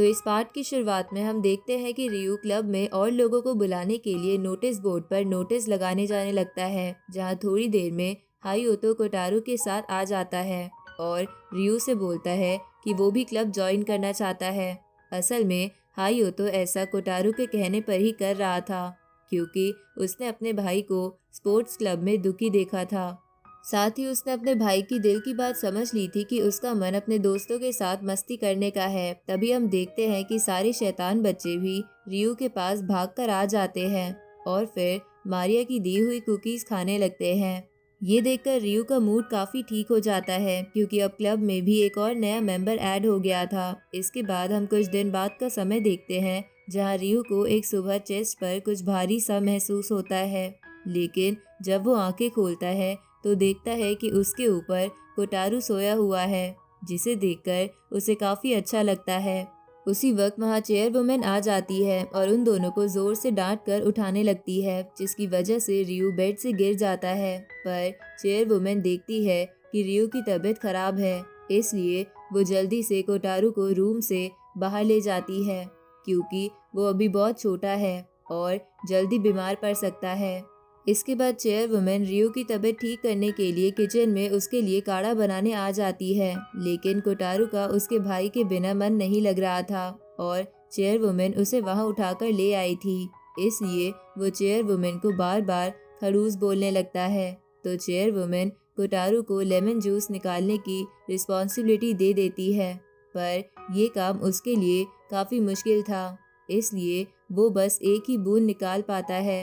तो इस पार्ट की शुरुआत में हम देखते हैं कि रियू क्लब में और लोगों को बुलाने के लिए नोटिस बोर्ड पर नोटिस लगाने जाने लगता है, जहां थोड़ी देर में हायोतो कोटारू के साथ आ जाता है और रियू से बोलता है कि वो भी क्लब ज्वाइन करना चाहता है। असल में हायोतो ऐसा कोटारू के कहने पर ही कर रहा था, क्योंकि उसने अपने भाई को स्पोर्ट्स क्लब में दुखी देखा था। साथ ही उसने अपने भाई की दिल की बात समझ ली थी कि उसका मन अपने दोस्तों के साथ मस्ती करने का है। तभी हम देखते हैं कि सारे शैतान बच्चे भी रियू के पास भागकर आ जाते हैं और फिर मारिया की दी हुई कुकीज खाने लगते हैं। ये देखकर रियू का मूड काफी ठीक हो जाता है, क्योंकि अब क्लब में भी एक और नया मेंबर ऐड हो गया था। इसके बाद हम कुछ दिन बाद का समय देखते हैं, जहाँ रियू को एक सुबह चेस्ट पर कुछ भारी सा महसूस होता है। लेकिन जब वो आंखें खोलता है तो देखता है कि उसके ऊपर कोटारू सोया हुआ है, जिसे देखकर उसे काफी अच्छा लगता है। उसी वक्त वहाँ चेयर वुमेन आ जाती है और उन दोनों को जोर से डांट कर उठाने लगती है, जिसकी वजह से रियू बेड से गिर जाता है। पर चेयर वुमेन देखती है कि रियू की तबीयत खराब है, इसलिए वो जल्दी से कोटारू को रूम से बाहर ले जाती है, क्योंकि वो अभी बहुत छोटा है और जल्दी बीमार पड़ सकता है। इसके बाद चेयर वुमेन रियू की तबीयत ठीक करने के लिए किचन में उसके लिए काढ़ा बनाने आ जाती है, लेकिन कोटारू का उसके भाई के बिना मन नहीं लग रहा था और चेयर वुमेन उसे वहां उठाकर ले आई थी। इसलिए वो चेयर वुमेन को बार बार खड़ूस बोलने लगता है। तो चेयर वुमेन कोटारू को लेमन जूस निकालने की रिस्पॉन्सिबिलिटी दे देती है, पर यह काम उसके लिए काफी मुश्किल था, इसलिए वो बस एक ही बूंद निकाल पाता है।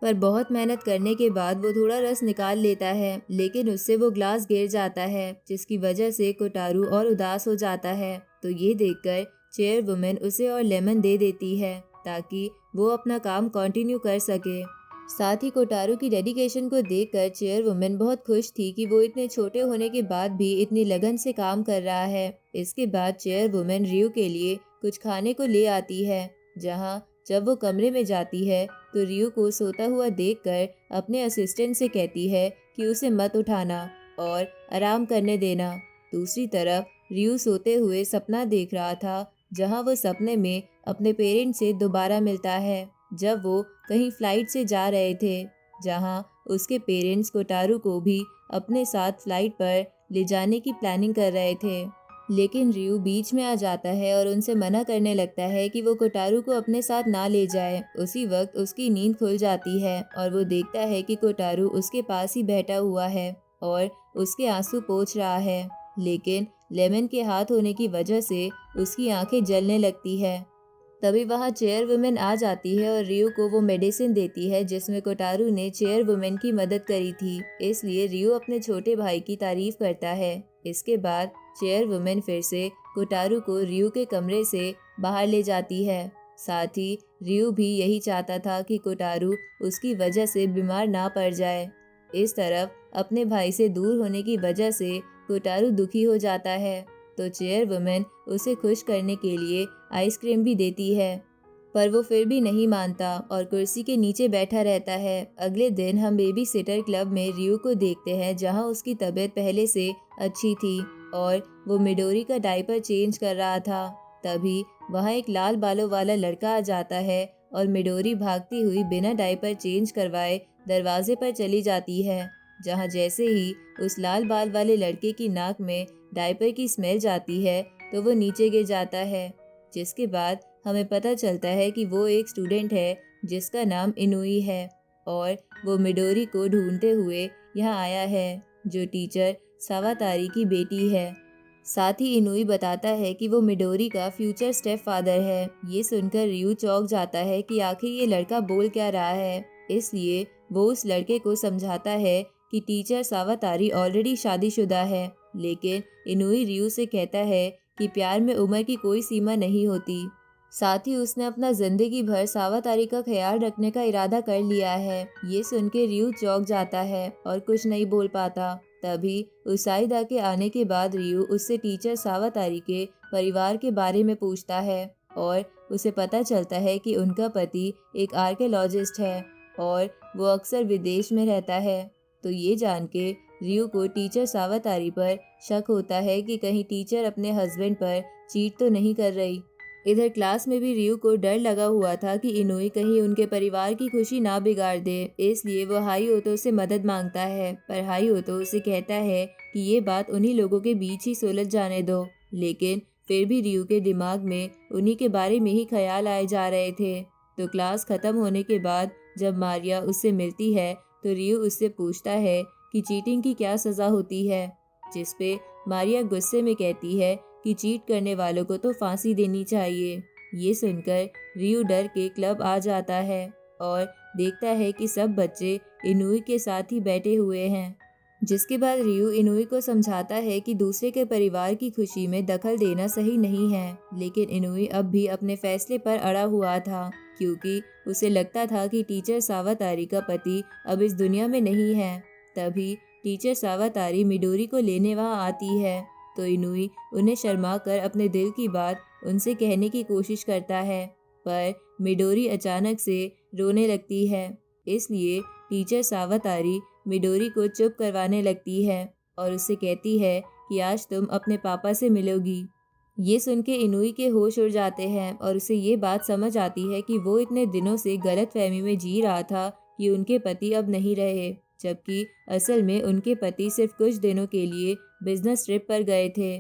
पर बहुत मेहनत करने के बाद वो थोड़ा रस निकाल लेता है, लेकिन उससे वो ग्लास गिर जाता है, जिसकी वजह से कोटारू और उदास हो जाता है। तो ये देखकर चेयर वुमेन उसे और लेमन दे देती है, ताकि वो अपना काम कंटिन्यू कर सके। साथ ही कोटारू की डेडिकेशन को देखकर चेयर वुमेन बहुत खुश थी कि वो इतने छोटे होने के बाद भी इतनी लगन से काम कर रहा है। इसके बाद चेयर वुमेन रियू के लिए कुछ खाने को ले आती है, जहाँ जब वो कमरे में जाती है तो रियू को सोता हुआ देखकर अपने असिस्टेंट से कहती है कि उसे मत उठाना और आराम करने देना। दूसरी तरफ रियू सोते हुए सपना देख रहा था, जहां वो सपने में अपने पेरेंट्स से दोबारा मिलता है, जब वो कहीं फ्लाइट से जा रहे थे, जहां उसके पेरेंट्स कोटारू को भी अपने साथ फ्लाइट पर ले जाने की प्लानिंग कर रहे थे। लेकिन रियू बीच में आ जाता है और उनसे मना करने लगता है कि वो कोटारू को अपने साथ ना ले जाए। उसी वक्त उसकी नींद खुल जाती है और वो देखता है कि कोटारू उसके पास ही बैठा हुआ है और उसके आंसू पोंछ रहा है, लेकिन लेमन के हाथ होने की वजह से उसकी आंखें जलने लगती है। तभी वहाँ चेयर वुमेन आ जाती है और रियू को वो मेडिसिन देती है जिसमें कोटारू ने चेयर वुमेन की मदद करी थी, इसलिए रियू अपने छोटे भाई की तारीफ करता है। इसके बाद चेयर वुमेन फिर से कोटारू को रियू के कमरे से बाहर ले जाती है। साथ ही रियू भी यही चाहता था कि कोटारू उसकी वजह से बीमार ना पड़ जाए। इस तरफ अपने भाई से दूर होने की वजह से कोटारू दुखी हो जाता है, तो चेयर वुमेन उसे खुश करने के लिए आइसक्रीम भी देती है, पर वो फिर भी नहीं मानता और कुर्सी के नीचे बैठा रहता है। अगले दिन हम बेबी सिटर क्लब में रियू को देखते हैं, जहां उसकी तबीयत पहले से अच्छी थी और वो मिडोरी का डायपर चेंज कर रहा था। तभी वहां एक लाल बालों वाला लड़का आ जाता है और मिडोरी भागती हुई बिना डायपर चेंज करवाए दरवाजे पर चली जाती है, जहां जैसे ही उस लाल बाल वाले लड़के की नाक में डायपर की स्मेल जाती है तो वो नीचे गिर जाता है, जिसके बाद हमें पता चलता है कि वो एक स्टूडेंट है जिसका नाम इनुई है और वो मिडोरी को ढूंढते हुए यहाँ आया है, जो टीचर सावातारी की बेटी है। साथ ही इनुई बताता है कि वो मिडोरी का फ्यूचर स्टेप फादर है। ये सुनकर रियू चौंक जाता है कि आखिर ये लड़का बोल क्या रहा है, इसलिए वो उस लड़के को समझाता है कि टीचर सावातारी ऑलरेडी शादीशुदा है। लेकिन इनुई रियू से कहता है कि प्यार में उम्र की कोई सीमा नहीं होती। साथ ही उसने अपना जिंदगी भर सावातारी का ख्याल रखने का इरादा कर लिया है। ये सुन के रियू चौंक जाता है और कुछ नहीं बोल पाता। तभी उसाईदा के आने के बाद रियू उससे टीचर सावातारी के परिवार के बारे में पूछता है और उसे पता चलता है कि उनका पति एक आर्कियोलॉजिस्ट है और वो अक्सर विदेश में रहता है। तो ये जान के रियू को टीचर सावातारी पर शक होता है कि कहीं टीचर अपने हस्बैंड पर चीट तो नहीं कर रही। इधर क्लास में भी रियू को डर लगा हुआ था कि इनोई कहीं उनके परिवार की खुशी ना बिगाड़ दे, इसलिए वो हाई ओतो से मदद मांगता है। पर हाई ओतो उसे कहता है कि ये बात उन्हीं लोगों के बीच ही सुलझ जाने दो। लेकिन फिर भी रियू के दिमाग में उन्हीं के बारे में ही ख्याल आए जा रहे थे। तो क्लास खत्म होने के बाद जब मारिया उससे मिलती है तो रियू उससे पूछता है कि चीटिंग की क्या सज़ा होती है, जिस पे मारिया गुस्से में कहती है कि चीट करने वालों को तो फांसी देनी चाहिए। ये सुनकर रियू डर के क्लब आ जाता है और देखता है कि सब बच्चे इनुई के साथ ही बैठे हुए हैं। जिसके बाद रियू इनुई को समझाता है कि दूसरे के परिवार की खुशी में दखल देना सही नहीं है, लेकिन इनुई अब भी अपने फैसले पर अड़ा हुआ था, क्योंकि उसे लगता था कि टीचर सावातारी का पति अब इस दुनिया में नहीं है। तभी टीचर सावातारी मिडोरी को लेने वहाँ आती है, तो इनुई उन्हें शर्मा कर अपने दिल की बात उनसे कहने की कोशिश करता है, पर मिडोरी अचानक से रोने लगती है। इसलिए टीचर सावातारी मिडोरी को चुप करवाने लगती है और उससे कहती है कि आज तुम अपने पापा से मिलोगी। ये सुन के इनुई के होश उड़ जाते हैं और उसे ये बात समझ आती है कि वो इतने दिनों से गलतफहमी में जी रहा था कि उनके पति अब नहीं रहे, जबकि असल में उनके पति सिर्फ कुछ दिनों के लिए बिजनेस ट्रिप पर गए थे।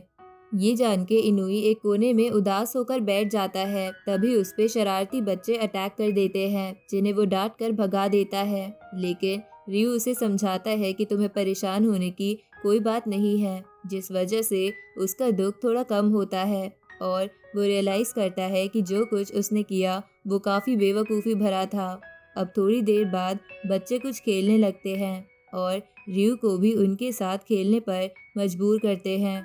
ये जान के इनुई एक कोने में उदास होकर बैठ जाता है। तभी उस पे शरारती बच्चे अटैक कर देते हैं, जिन्हें वो डांट कर भगा देता है। लेकिन रियू उसे समझाता है कि तुम्हें परेशान होने की कोई बात नहीं है, जिस वजह से उसका दुख थोड़ा कम होता है और वो रियलाइज़ करता है कि जो कुछ उसने किया वो काफ़ी बेवकूफ़ी भरा था। अब थोड़ी देर बाद बच्चे कुछ खेलने लगते हैं और रियू को भी उनके साथ खेलने पर मजबूर करते हैं।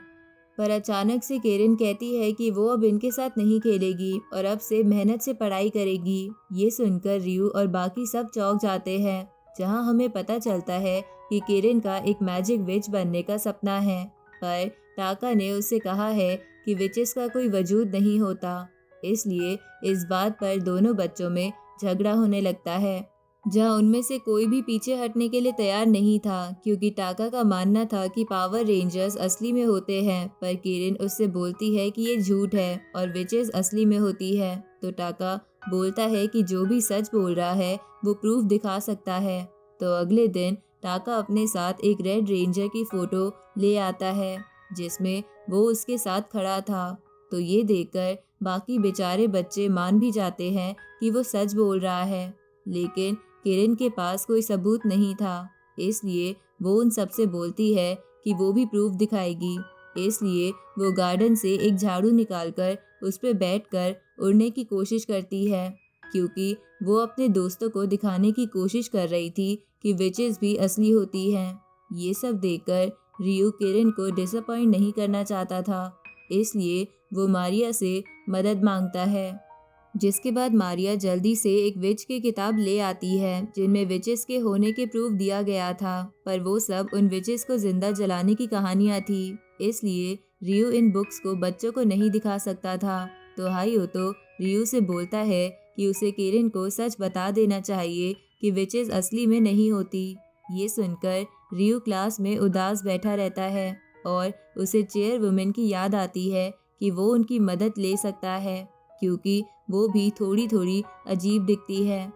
पर अचानक से केरिन कहती है कि वो अब इनके साथ नहीं खेलेगी और अब से मेहनत से पढ़ाई करेगी। ये सुनकर रियू और बाकी सब चौंक जाते हैं, जहां हमें पता चलता है कि केरिन का एक मैजिक विच बनने का सपना है। पर टाका ने उससे कहा है कि विचेस का कोई वजूद नहीं होता, इसलिए इस बात पर दोनों बच्चों में झगड़ा होने लगता है, जहां उनमें से कोई भी पीछे हटने के लिए तैयार नहीं था, क्योंकि टाका का मानना था कि पावर रेंजर्स असली में होते हैं। पर किरिन उससे बोलती है कि ये झूठ है और विचेस असली में होती है। तो टाका बोलता है कि जो भी सच बोल रहा है वो प्रूफ दिखा सकता है। तो अगले दिन टाका अपने साथ एक रेड रेंजर की फोटो ले आता है, जिसमें वो उसके साथ खड़ा था। तो ये देखकर बाकी बेचारे बच्चे मान भी जाते हैं कि वो सच बोल रहा है, लेकिन किरिन के पास कोई सबूत नहीं था, इसलिए वो उन सबसे बोलती है कि वो भी प्रूफ दिखाएगी। इसलिए वो गार्डन से एक झाड़ू निकालकर उस पर बैठकर उड़ने की कोशिश करती है, क्योंकि वो अपने दोस्तों को दिखाने की कोशिश कर रही थी कि विचेस भी असली होती हैं। ये सब देखकर रियू किरिन को डिसअपॉइंट नहीं करना चाहता था, इसलिए वो मारिया से मदद मांगता है। जिसके बाद मारिया जल्दी से एक विच की किताब ले आती है, जिनमें विचेस के होने के प्रूफ दिया गया था, पर वो सब उन विचेस को जिंदा जलाने की कहानियां थी, इसलिए रियू इन बुक्स को बच्चों को नहीं दिखा सकता था। तो हाईओतो रियू से बोलता है कि उसे किरिन को सच बता देना चाहिए कि विचेस असली में नहीं होती। ये सुनकर रियू क्लास में उदास बैठा रहता है और उसे चेयर वुमेन की याद आती है कि वो उनकी मदद ले सकता है, क्योंकि वो भी थोड़ी थोड़ी अजीब दिखती है।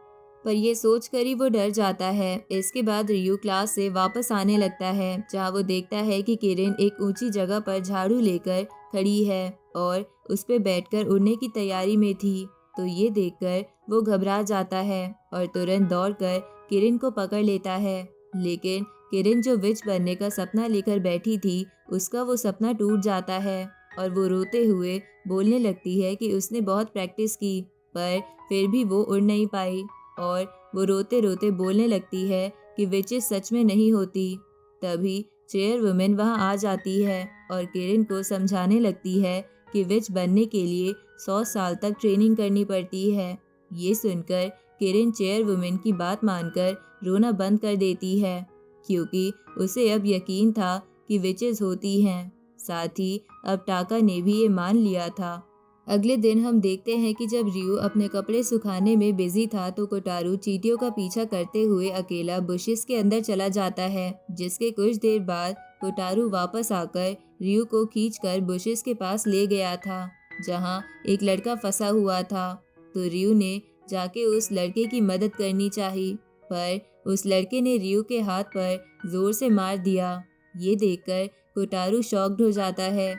पर ये सोचकर ही वो डर जाता है। इसके बाद रियू क्लास से वापस आने लगता है, जहाँ वो देखता है कि किरिन एक ऊंची जगह पर झाड़ू लेकर खड़ी है और उस पे बैठकर उड़ने की तैयारी में थी। तो ये देखकर वो घबरा जाता है और तुरंत दौड़कर किरिन को पकड़ लेता है। लेकिन किरिन जो विच बनने का सपना लेकर बैठी थी, उसका वो सपना टूट जाता है और वो रोते हुए बोलने लगती है कि उसने बहुत प्रैक्टिस की, पर फिर भी वो उड़ नहीं पाई। और वो रोते रोते बोलने लगती है कि विचेस सच में नहीं होती। तभी चेयर वुमेन वहाँ आ जाती है और किरिन को समझाने लगती है कि विच बनने के लिए 100 साल तक ट्रेनिंग करनी पड़ती है। ये सुनकर किरिन चेयर वुमेन की बात मानकर रोना बंद कर देती है, क्योंकि उसे अब यकीन था कि विचेस होती हैं। साथ ही अब टाका ने भी ये मान लिया था। अगले दिन हम देखते हैं कि जब रियू अपने कपड़े सुखाने में बिजी था, तो कोटारू चींटियों का पीछा करते हुए अकेला बुशेस के अंदर चला जाता है। जिसके कुछ देर बाद कोटारू वापस आकर रियू को खींचकर बुशेस के पास ले गया था। जहाँ एक लड़का फंसा हुआ था। तो रियो ने जाके उस लड़के की मदद करनी चाहिए, पर उस लड़के ने रियो के हाथ पर जोर से मार दिया। ये देखकर कोटारू शॉक्ड हो जाता है,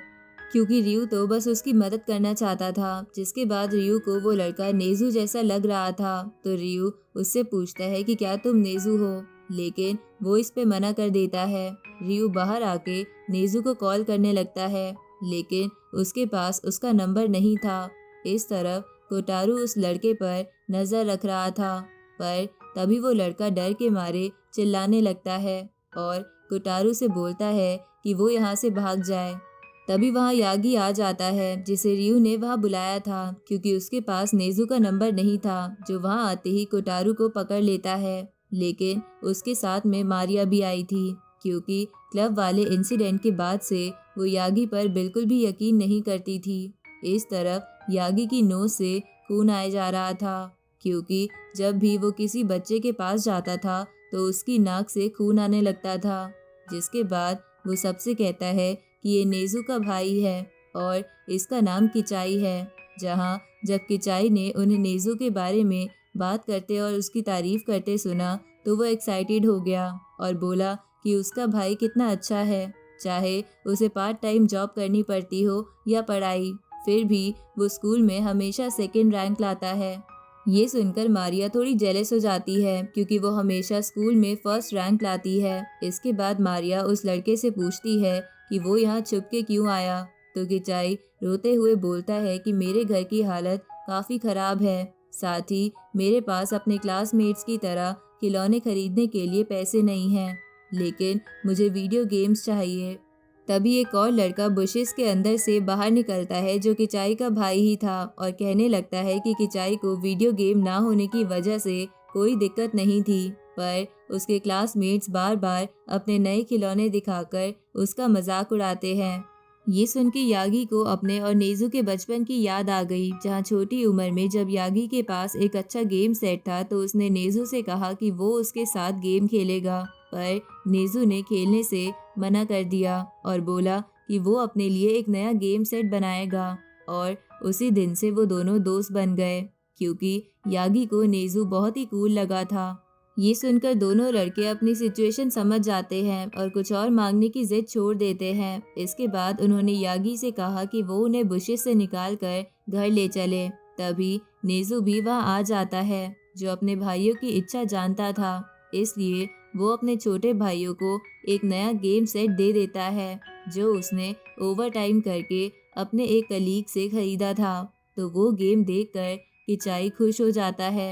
क्योंकि रियो तो बस उसकी मदद करना चाहता था। जिसके बाद रियो को वो लड़का नेज़ू जैसा लग रहा था। तो रियो उससे पूछता है कि क्या तुम नेज़ू हो, लेकिन वो इस पे मना कर देता है। रियो बाहर आके नेज़ू को कॉल करने लगता है, लेकिन उसके पास उसका नंबर नहीं था। इस तरफ कोटारू उस लड़के पर नजर रख रहा था, पर तभी वो लड़का डर के मारे चिल्लाने लगता है और कोटारू से बोलता है कि वो यहाँ से भाग जाए। तभी वहाँ यागी आ जाता है, जिसे रियो ने वहाँ बुलाया था, क्योंकि उसके पास नेज़ू का नंबर नहीं था, जो वहाँ आते ही कोटारू को पकड़ लेता है। लेकिन उसके साथ में मारिया भी आई थी, क्योंकि क्लब वाले इंसिडेंट के बाद से वो यागी पर बिल्कुल भी यकीन नहीं करती थी। इस तरफ यागी की नोज से खून आए जा रहा था, क्योंकि जब भी वो किसी बच्चे के पास जाता था तो उसकी नाक से खून आने लगता था। जिसके बाद वो सबसे कहता है कि ये नेज़ू का भाई है और इसका नाम किचाई है। जहाँ जब किचाई ने उन्हें नेज़ू के बारे में बात करते और उसकी तारीफ करते सुना तो वो एक्साइटेड हो गया और बोला कि उसका भाई कितना अच्छा है, चाहे उसे पार्ट टाइम जॉब करनी पड़ती हो या पढ़ाई, फिर भी वो स्कूल में हमेशा सेकंड रैंक लाता है। ये सुनकर मारिया थोड़ी जेलस हो जाती है, क्योंकि वो हमेशा स्कूल में फर्स्ट रैंक लाती है। इसके बाद मारिया उस लड़के से पूछती है कि वो यहाँ छुप के क्यों आया। तो किचाई रोते हुए बोलता है कि मेरे घर की हालत काफ़ी ख़राब है, साथ ही मेरे पास अपने क्लासमेट्स की तरह खिलौने खरीदने के लिए पैसे नहीं हैं, लेकिन मुझे वीडियो गेम्स चाहिए। तभी एक और लड़का बुशेस के अंदर से बाहर निकलता है, जो किचाई का भाई ही था, और कहने लगता है कि किचाई को वीडियो गेम ना होने की वजह से कोई दिक्कत नहीं थी, पर उसके क्लासमेट्स बार बार अपने नए खिलौने दिखाकर उसका मजाक उड़ाते हैं। ये सुन के यागी को अपने और नेज़ू के बचपन की याद आ गई, जहाँ छोटी उम्र में जब यागी के पास एक अच्छा गेम सेट था तो उसने नेज़ू से कहा कि वो उसके साथ गेम खेलेगा, पर नेज़ू ने खेलने से मना कर दिया और बोला कि वो अपने लिए एक नया गेम सेट बनाएगा। और उसी दिन से वो दोनों दोस्त बन गए, क्योंकि यागी को नेज़ू बहुत ही कूल लगा था। ये सुनकर दोनों लड़के अपनी सिचुएशन समझ जाते हैं और कुछ और मांगने की जिद छोड़ देते हैं। इसके बाद उन्होंने यागी से कहा कि वो उन्हें बुशेस से निकाल कर घर ले चले। तभी नेज़ू भी वहाँ आ जाता है, जो अपने भाइयों की इच्छा जानता था, इसलिए वो अपने छोटे भाइयों को एक नया गेम सेट दे देता है, जो उसने ओवर टाइम करके अपने एक कलीग से खरीदा था। तो वो गेम देखकर किचाई खुश हो जाता है।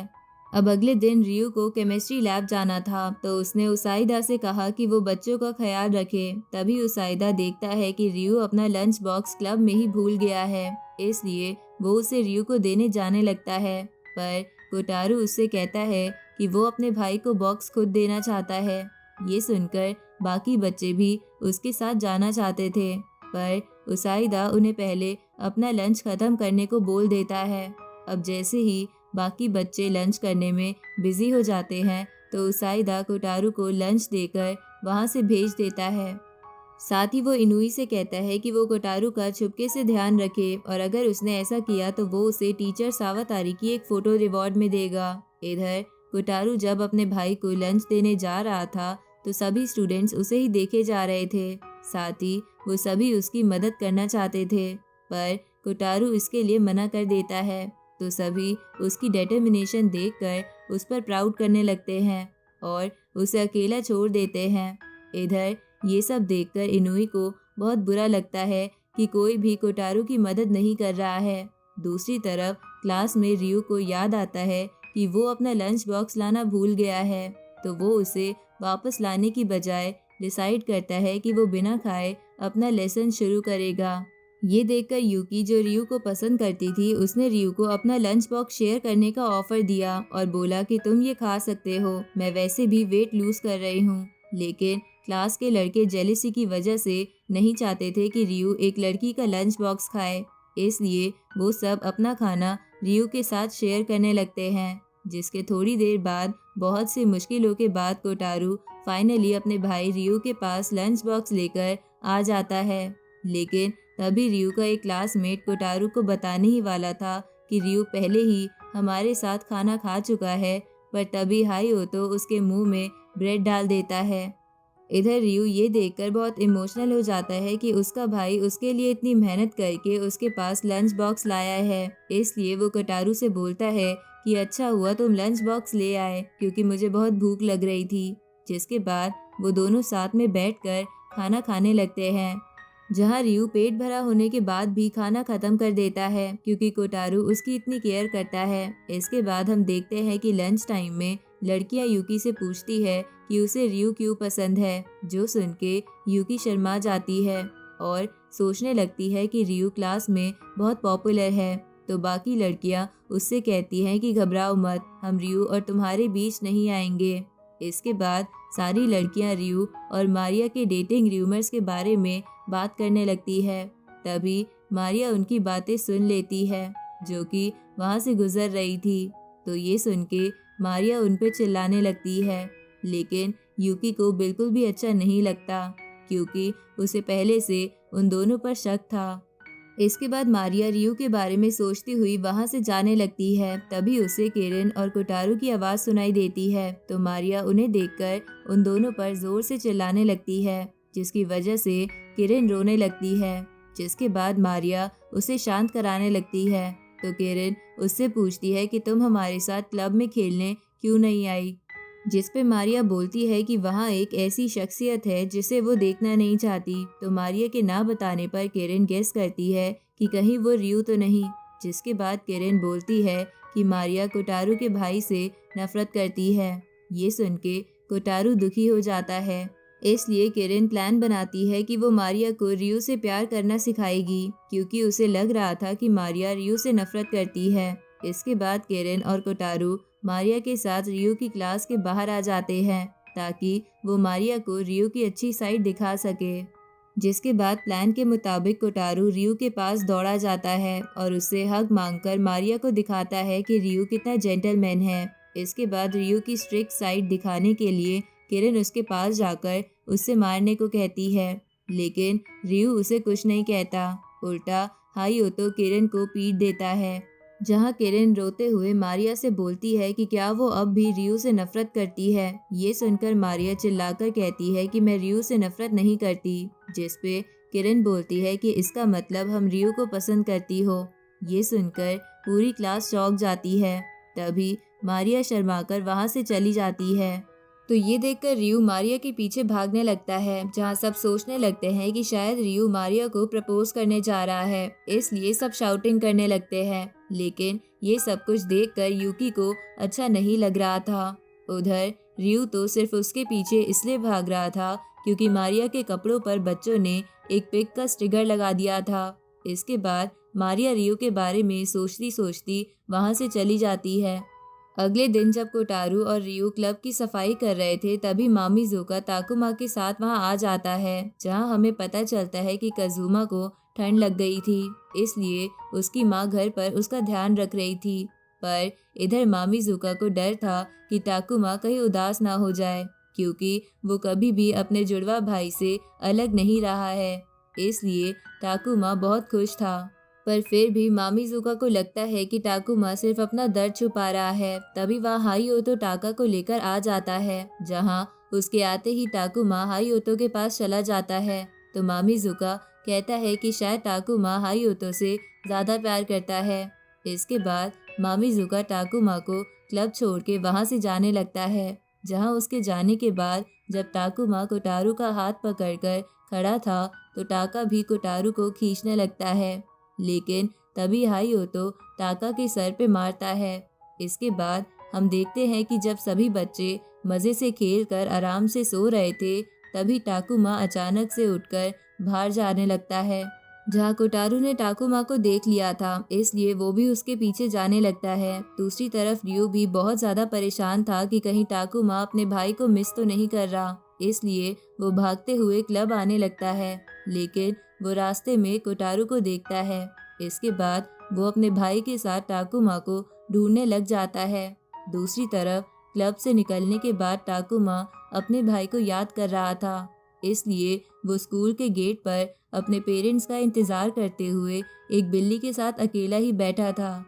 अब अगले दिन रियो को केमिस्ट्री लैब जाना था, तो उसने उसाइदा से कहा कि वो बच्चों का ख्याल रखे। तभी उसाइदा देखता है कि रियो अपना लंच बॉक्स क्लब में ही भूल गया है, इसलिए वो उसे रियो को देने जाने लगता है, पर कोटारू उससे कहता है कि वो अपने भाई को बॉक्स खुद देना चाहता है। ये सुनकर बाकी बच्चे भी उसके साथ जाना चाहते थे, पर उसाइदा उन्हें पहले अपना लंच खत्म करने को बोल देता है। अब जैसे ही बाकी बच्चे लंच करने में बिजी हो जाते हैं, तो उसाइदा कोटारू को लंच देकर वहाँ से भेज देता है। साथ ही वो इनुई से कहता है कि वो कोटारू का चुपके से ध्यान रखे, और अगर उसने ऐसा किया तो वो उसे टीचर सावातारी की एक फ़ोटो रिवॉर्ड में देगा। इधर कोटारू जब अपने भाई को लंच देने जा रहा था तो सभी स्टूडेंट्स उसे ही देखे जा रहे थे, साथ ही वो सभी उसकी मदद करना चाहते थे, पर कोटारू इसके लिए मना कर देता है। तो सभी उसकी डिटर्मिनेशन देखकर उस पर प्राउड करने लगते हैं और उसे अकेला छोड़ देते हैं। इधर ये सब देखकर इनुई को बहुत बुरा लगता है कि कोई भी कोटारू की मदद नहीं कर रहा है। दूसरी तरफ क्लास में रियो को याद आता है कि वो अपना लंच बॉक्स लाना भूल गया है, तो वो उसे वापस लाने की बजाय डिसाइड करता है कि वो बिना खाए अपना लेसन शुरू करेगा। ये देखकर यूकी, जो रियो को पसंद करती थी, उसने रियो को अपना लंच बॉक्स शेयर करने का ऑफर दिया और बोला कि तुम ये खा सकते हो, मैं वैसे भी वेट लूज कर रही हूँ। लेकिन क्लास के लड़के जेलिसी की वजह से नहीं चाहते थे कि रियो एक लड़की का लंच बॉक्स खाए, इसलिए वो सब अपना खाना रियो के साथ शेयर करने लगते हैं। जिसके थोड़ी देर बाद बहुत सी मुश्किलों के बाद कोटारू फाइनली अपने भाई रियो के पास लंच बॉक्स लेकर आ जाता है, लेकिन तभी रियू का एक क्लासमेट कोटारू को बताने ही वाला था कि रियू पहले ही हमारे साथ खाना खा चुका है, पर तभी हाईओतो उसके मुंह में ब्रेड डाल देता है। इधर रियू ये देखकर बहुत इमोशनल हो जाता है कि उसका भाई उसके लिए इतनी मेहनत करके उसके पास लंच बॉक्स लाया है। इसलिए वो कोटारू से बोलता है कि अच्छा हुआ तुम लंच बॉक्स ले आए, क्योंकि मुझे बहुत भूख लग रही थी। जिसके बाद वो दोनों साथ में बैठकर खाना खाने लगते हैं, जहाँ रियू पेट भरा होने के बाद भी खाना खत्म कर देता है क्योंकि कोटारू उसकी इतनी केयर करता है। इसके बाद हम देखते हैं कि लंच टाइम में लड़कियां यूकी से पूछती है कि उसे रियू क्यों पसंद है, जो सुन के यूकी शर्मा जाती है और सोचने लगती है कि रियू क्लास में बहुत पॉपुलर है। तो बाकी लड़कियां उससे कहती हैं कि घबराओ मत, हम रियू और तुम्हारे बीच नहीं आएंगे। इसके बाद सारी लड़कियां रियू और मारिया के डेटिंग र्यूमर्स के बारे में बात करने लगती है। तभी मारिया उनकी बातें सुन लेती है, जो कि वहां से गुजर रही थी। तो ये सुन के मारिया उन पे चिल्लाने लगती है, लेकिन यूकी को बिल्कुल भी अच्छा नहीं लगता क्योंकि उसे पहले से उन दोनों पर शक था। इसके बाद मारिया रियू के बारे में सोचती हुई वहां से जाने लगती है। तभी उसे केरन और कोटारू की आवाज़ सुनाई देती है, तो मारिया उन्हें देखकर उन दोनों पर जोर से चिल्लाने लगती है, जिसकी वजह से केरन रोने लगती है। जिसके बाद मारिया उसे शांत कराने लगती है, तो केरन उससे पूछती है कि तुम हमारे साथ क्लब में खेलने क्यों नहीं आई, जिस पे मारिया बोलती है कि वहाँ एक ऐसी शख्सियत है जिसे वो देखना नहीं चाहती। तो मारिया के ना बताने पर केरन गेस करती है कि कहीं वो रियू तो नहीं। जिसके बाद केरन बोलती है कि मारिया कोटारू के भाई से नफरत करती है। ये सुन के कोटारू दुखी हो जाता है, इसलिए केरन प्लान बनाती है कि वो मारिया को रियू से प्यार करना सिखाएगी, क्योंकि उसे लग रहा था कि मारिया रियू से नफरत करती है। इसके बाद केरन और कोटारू मारिया के साथ रियू की क्लास के बाहर आ जाते हैं, ताकि वो मारिया को रियू की अच्छी साइड दिखा सके। जिसके बाद प्लान के मुताबिक कोटारू रियू के पास दौड़ा जाता है और उससे हक मांगकर मारिया को दिखाता है कि रियू कितना जेंटलमैन है। इसके बाद रियू की स्ट्रिक्ट साइड दिखाने के लिए किरण उसके पास जाकर उससे मारने को कहती है, लेकिन रियू उसे कुछ नहीं कहता। उल्टा हाईओतो किरण को पीट देता है, जहां किरण रोते हुए मारिया से बोलती है कि क्या वो अब भी रियू से नफरत करती है। ये सुनकर मारिया चिल्लाकर कहती है कि मैं रियू से नफरत नहीं करती, जिस पे किरण बोलती है कि इसका मतलब हम रियू को पसंद करती हो। ये सुनकर पूरी क्लास चौंक जाती है। तभी मारिया शर्माकर वहां से चली जाती है। तो ये देखकर रियू मारिया के पीछे भागने लगता है, जहाँ सब सोचने लगते हैं कि शायद रियू मारिया को प्रपोज करने जा रहा है, इसलिए सब शाउटिंग करने लगते हैं। लेकिन ये सब कुछ देखकर यूकी को अच्छा नहीं लग रहा था। उधर रियू तो सिर्फ उसके पीछे इसलिए भाग रहा था क्योंकि मारिया के कपड़ों पर बच्चों ने एक पिग का स्टिकर लगा दिया था। इसके बाद मारिया रियू के बारे में सोचती सोचती वहां से चली जाती है। अगले दिन जब कोटारू और रियू क्लब की सफाई कर रहे थे, तभी मामीजुका ताकुमा के साथ वहां आ जाता है, जहां हमें पता चलता है कि कजुमा को ठंड लग गई थी, इसलिए उसकी माँ घर पर उसका ध्यान रख रही थी। पर इधर मामीजुका को डर था कि ताकुमा कहीं उदास ना हो जाए, क्योंकि वो कभी भी अपने जुड़वा भाई से अलग नहीं रहा है। इसलिए ताकुमा बहुत खुश था। पर फिर भी मामीजुका को लगता है कि टाकुमा सिर्फ अपना दर्द छुपा रहा है। तभी वहाँ हाईओतो टाका को लेकर आ जाता है, जहाँ उसके आते ही टाकुमा हाईओतो के पास चला जाता है। तो मामीजुका कहता है कि शायद टाकुमा हाईओतो से ज़्यादा प्यार करता है। इसके बाद मामीजुका टाकुमा को क्लब छोड़ के वहाँ से जाने लगता है, जहाँ उसके जाने के बाद जब टाकुमा कोटारू का हाथ पकड़कर खड़ा था, तो टाका भी कोटारू को खींचने लगता है, लेकिन तभी हाईओतो टाका के सर पे मारता है। इसके बाद हम देखते हैं कि जब सभी बच्चे मज़े से खेलकर आराम से सो रहे थे, तभी टाकुमा अचानक से उठकर बाहर जाने लगता है, जहाँ कोटारू ने टाकुमा को देख लिया था, इसलिए वो भी उसके पीछे जाने लगता है। दूसरी तरफ रियो भी बहुत ज़्यादा परेशान था कि कहीं टाकुमा अपने भाई को मिस तो नहीं कर रहा, इसलिए वो भागते हुए क्लब आने लगता है, लेकिन वो रास्ते में कोटारू को देखता है। इसके बाद वो अपने भाई के साथ टाकुमा को ढूंढने लग जाता है। दूसरी तरफ क्लब से निकलने के बाद टाकुमा अपने भाई को याद कर रहा था, इसलिए वो स्कूल के गेट पर अपने पेरेंट्स का इंतजार करते हुए एक बिल्ली के साथ अकेला ही बैठा था।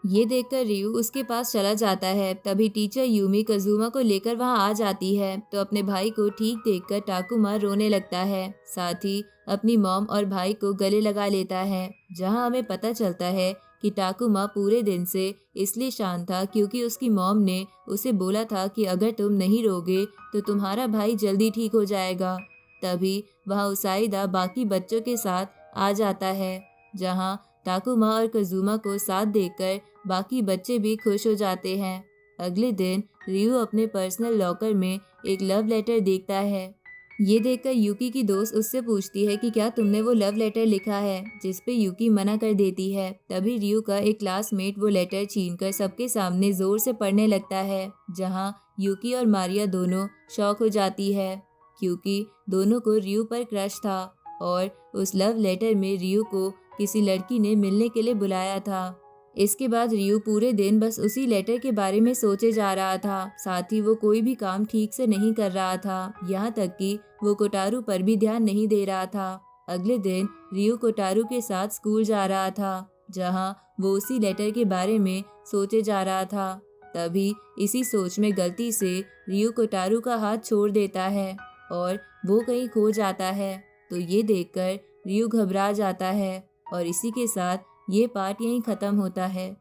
ये देखकर रियू उसके पास चला जाता है। तभी टीचर यूमी कज़ुमा को लेकर वहां आ जाती है तो अपने भाई को ठीक देखकर टाकुमा रोने लगता है। साथ ही अपनी मॉम और भाई को गले लगा लेता है, जहां हमें पता चलता है कि टाकुमा पूरे दिन से इसलिए शांत था क्योंकि उसकी मॉम ने उसे बोला था कि अगर तुम नहीं रोगे तो तुम्हारा भाई जल्दी ठीक हो जाएगा। तभी वहां उसाईदा बाकी बच्चों के साथ आ जाता है, जहां टाकुमा और कज़ुमा को साथ देखकर बाकी बच्चे भी खुश हो जाते हैं। अगले दिन रियू अपने पर्सनल लॉकर में एक लव लेटर देखता है। ये देखकर यूकी की दोस्त उससे पूछती है कि क्या तुमने वो लव लेटर लिखा है, जिस पे यूकी मना कर देती है। तभी रियू का एक क्लासमेट वो लेटर छीनकर सबके सामने जोर से पढ़ने लगता है, जहां यूकी और मारिया दोनों शॉक हो जाती है क्योंकि दोनों को रियू पर क्रश था और उस लव लेटर में रियू को किसी लड़की ने मिलने के लिए बुलाया था। इसके बाद रियू पूरे दिन बस उसी लेटर के बारे में सोचे जा रहा था। साथ ही वो कोई भी काम ठीक से नहीं कर रहा था, यहाँ तक कि वो कोटारू पर भी ध्यान नहीं दे रहा था। अगले दिन रियू कोटारू के साथ स्कूल जा रहा था, जहाँ वो उसी लेटर के बारे में सोचे जा रहा था। तभी इसी सोच में गलती से रियू कोटारू का हाथ छोड़ देता है और वो कहीं खो जाता है। तो ये देखकर रियू घबरा जाता है और इसी के साथ ये पार्ट यहीं ख़त्म होता है।